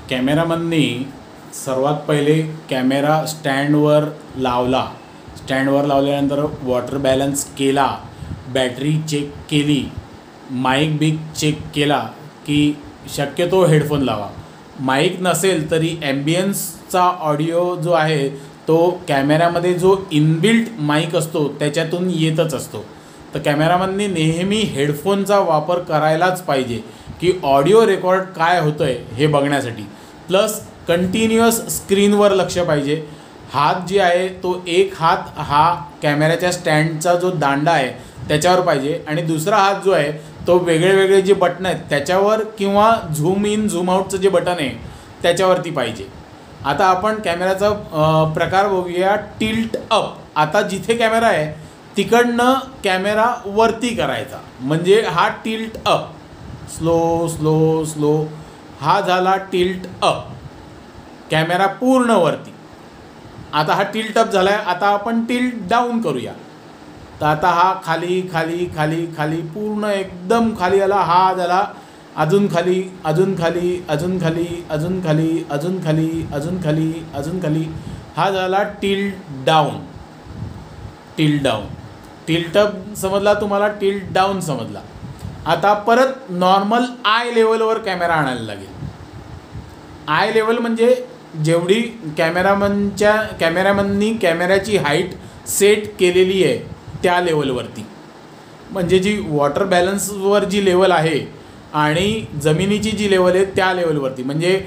कॅमेरामननी सर्वात पहिले कॅमेरा स्टँडवर लावला. स्टँडवर लावल्यानंतर वॉटर बॅलन्स केला, बॅटरी चेक केली, माईक बिक चेक केला की शक्यतो हेडफोन लावा. माईक नसेल तरी ॲम्बियन्सचा ऑडिओ जो आहे तो कॅमेऱ्यामध्ये जो इनबिल्ट माईक असतो त्याच्यातून येतच असतो. तर कॅमेरामननी नेहमी हेडफोनचा वापर करायलाच पाहिजे की ऑडिओ रेकॉर्ड काय होतं आहे हे बघण्यासाठी. प्लस कंटिन्युअस स्क्रीनवर लक्ष पाहिजे. हात जे आहे तो एक हात हा कॅमेऱ्याच्या स्टँडचा जो दांडा आहे त्याच्यावर पाहिजे आणि दुसरा हात जो आहे तो वेगळे जे बटन आहेत त्याच्यावर किंवा झूम इन झूम आउटचं जे बटन आहे त्याच्यावरती पाहिजे. आता आपण कॅमेऱ्याचा प्रकार बघूया. Tilt up. आता जिथे कॅमेरा आहे तिकडनं कॅमेरा वरती करायचा म्हणजे हा tilt up. Slow slow slow हा झाला टिल्ट अप. कॅमेरा पूर्ण वरती. आता हा टिल्ट अप झाला आहे. आता आपण टिल्ट डाऊन करूया. तर आता हा खाली खाली खाली खाली पूर्ण एकदम खाली आला. हा झाला अजून खाली अजून खाली अजून खाली अजून खाली अजून खाली अजून खाली अजून खाली. हा झाला tilt down. Tilt down. Tilt up समजला तुम्हाला, टिल्ट डाऊन समजला. आता परत नॉर्मल आय लेवलवर कॅमेरा आणायला लागेल. आय लेवल म्हणजे जेवढी कॅमेरामननी कॅमेऱ्याची हाईट सेट केलेली आहे त्या लेवलवरती. म्हणजे जी वॉटर बॅलन्सवर जी लेवल आहे आणि जमिनीची जी लेवल आहे त्या लेवलवरती. म्हणजे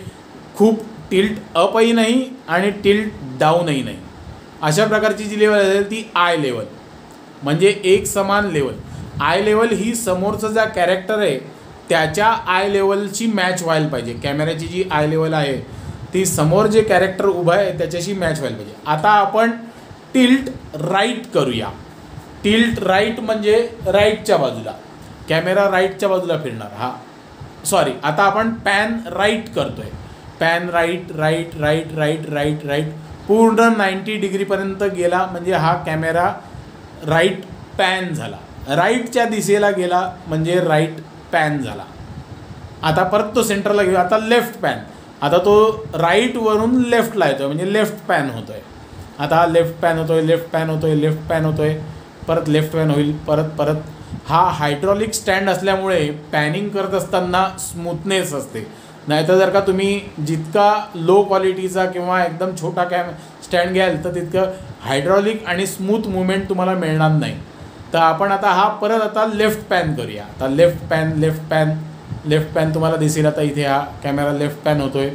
खूप टिल्ट अपही नाही आणि टिल्ट डाऊनही नाही. अशा प्रकारची जी लेवल असेल ती आय लेवल म्हणजे एक समान लेवल. आय लेवल ही समोरचा जो कॅरेक्टर आहे त्याच्या आय लेवलची मॅच व्हायला पाहिजे. कॅमेऱ्याची जी आय लेवल आहे ती समोर जे कॅरेक्टर उभं आहे त्याच्याशी मॅच व्हायला पाहिजे. आता आपण टिल्ट राईट करूया. टिल्ट राईट म्हणजे राईटच्या बाजूला. कॅमेरा राईटच्या बाजूला फिरणार. हा सॉरी, आता आपण पॅन राईट करतो आहे. Pan right right right right right right पूर्ण 90 डिग्रीपर्यंत गेला म्हणजे हा कॅमेरा राईट पॅन झाला. राईटच्या दिशेला गेला म्हणजे राईट पॅन झाला. आता परत तो सेंटरला घेऊ. आता लेफ्ट पॅन. आता तो राईटवरून लेफ्टला येतो आहे म्हणजे लेफ्ट पॅन होतो आहे. आता हा लेफ्ट पॅन होतो आहे, लेफ्ट पॅन होतो आहे, लेफ्ट पॅन होतो आहे, परत लेफ्ट पॅन होईल, परत परत. हा हायड्रॉलिक स्टँड असल्यामुळे पॅनिंग करत असताना स्मूथनेस असते. नाहीतर जर का तुम्ही जितका लो क्वालिटीचा किंवा एकदम छोटा स्टँड घ्याल तर तितकं हायड्रॉलिक आणि स्मूथ मुवमेंट तुम्हाला मिळणार नाही. तर आपण आता हा परत आता लेफ्ट पॅन करूया. आता left pan left pan left pan तुम्हाला दिसेल. आता इथे हा कॅमेरा लेफ्ट पॅन होतो आहे.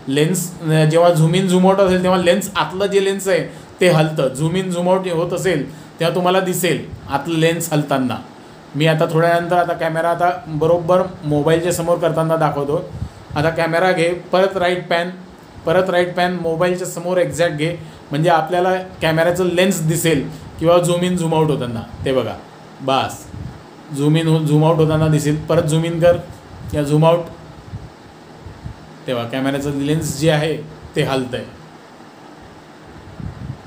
लेन्स जेव्हा झूम इन झूम आउट असेल तेव्हा लेन्स आतलं जे लेन्स आहे ते हलतं. झूम इन झूम आउट होत असेल तेव्हा तुम्हाला दिसेल आतलं लेन्स हलताना. मी आता थोड्यानंतर आता कॅमेरा आता बरोबर मोबाईलच्या समोर करताना दाखवतो. आता कॅमेरा घे, परत राईट पॅन, परत राईट पॅन, मोबाईलच्या समोर एक्झॅक्ट घे म्हणजे आपल्याला कॅमेऱ्याचं लेन्स दिसेल किंवा झूम इन झूम आउट होताना. ते बघा बास झूम इन झूम आउट होताना दिसेल. परत झूम इन कर या झूम आउट तेव्हा कॅमेऱ्याचं लेन्स जे आहे ते हलतं आहे.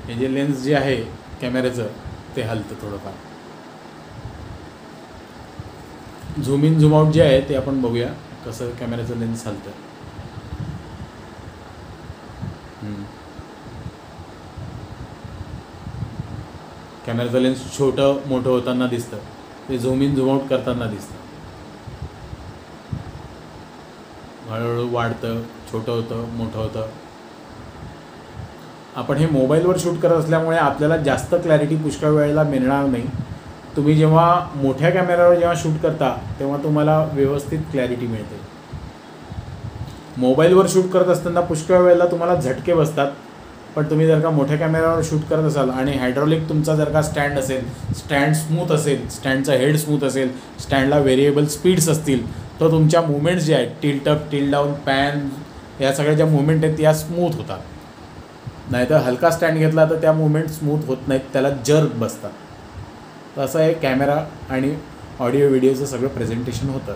हे जे लेन्स जे आहे कॅमेऱ्याचं ते हलतं थोडंफार. झूम इन झूम आउट जे आहे ते आपण बघूया कसं कॅमेऱ्याचं लेन्स हलतं. कॅमेऱ्याचं लेन्स छोटं मोठं होताना दिसतं. ते झूम इन झूम आउट करताना दिसतं. हळूहळू वाढतं, छोटं होतं, मोठं होतं. आपण हे मोबाईलवर शूट करत असल्यामुळे आपल्याला जास्त क्लॅरिटी पुष्कळ वेळेला मिळणार नाही. तुम्ही जेव्हा मोठ्या कॅमेऱ्यावर जेव्हा शूट करता तेव्हा तुम्हाला व्यवस्थित क्लॅरिटी मिळते. मोबाईलवर शूट करत असताना पुष्कळ वेळेला तुम्हाला झटके बसतात. पण तुम्ही जर का मोठ्या कॅमेऱ्यावर शूट करत असाल आणि हायड्रॉलिक तुमचा जर का स्टँड असेल, स्टँड स्मूथ असेल, स्टँडचा हेड स्मूथ असेल, स्टँडला व्हेरिएबल स्पीड्स असतील तर तुमच्या मुवमेंट्स ज्या आहेत tilt up tilt down pan या सगळ्या ज्या मुवमेंट आहेत त्या स्मूथ होतात. नाहीतर हलका स्टँड घेतला तर त्या मुवमेंट स्मूथ होत नाहीत, त्याला जर्क बसतात. तर असं आहे कॅमेरा आणि ऑडिओ व्हिडिओचं सगळं प्रेझेंटेशन होतं.